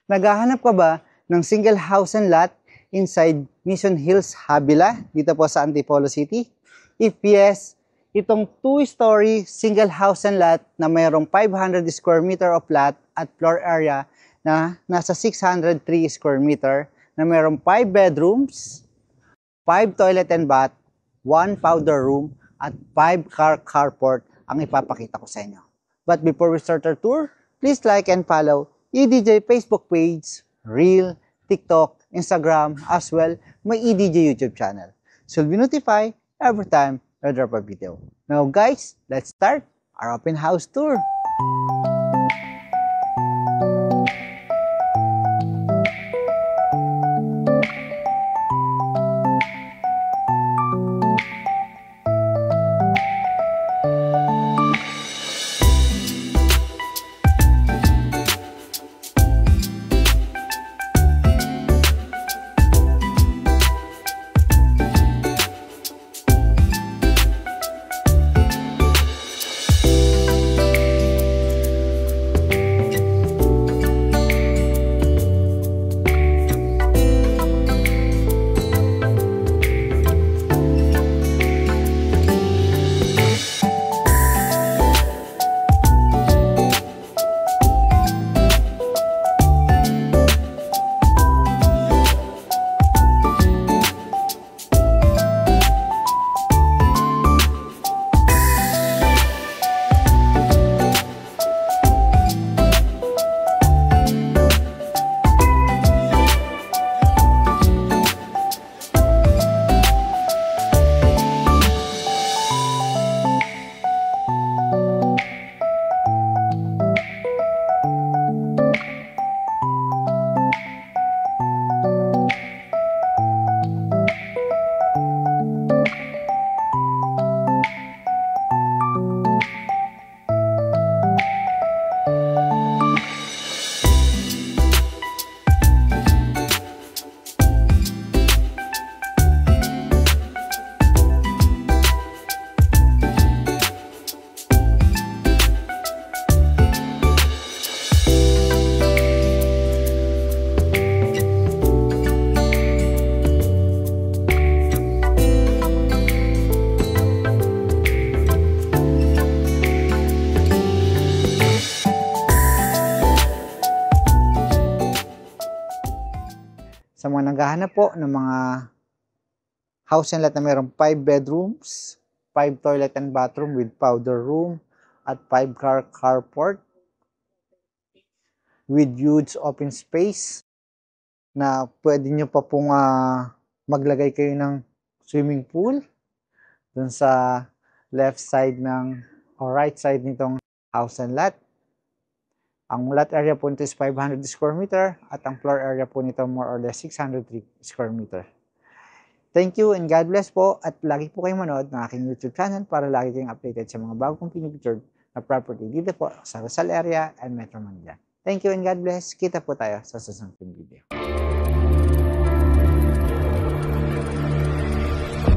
Naghahanap ka ba ng single house and lot inside Mission Hills, Havillah, dito po sa Antipolo City? If yes, itong 2-story single house and lot na mayroong 500 square meter of lot at floor area na nasa 603 square meter na mayroong 5 bedrooms, 5 toilet and bath, 1 powder room, at 5 car carport ang ipapakita ko sa inyo. But before we start our tour, please like and follow EDJ Facebook page, Reel, TikTok, Instagram, as well my EDJ YouTube channel. So you'll be notified every time I drop a video. Now guys, let's start our open house tour. Sa mga naghahanap po ng mga house and lot na mayroong 5 bedrooms, 5 toilet and bathroom with powder room, at 5 car carport with huge open space na pwede nyo pa pong maglagay kayo ng swimming pool dun sa left side ng or right side nitong house and lot. Ang lot area po nito is 500 square meter at ang floor area po nito more or less 603 square meter. Thank you and God bless po at lagi po kayong manood ng aking YouTube channel para lagi kayong updated sa mga bagong pinipictured na property dito po sa Rizal area and Metro Manila. Thank you and God bless. Kita po tayo sa susunod video.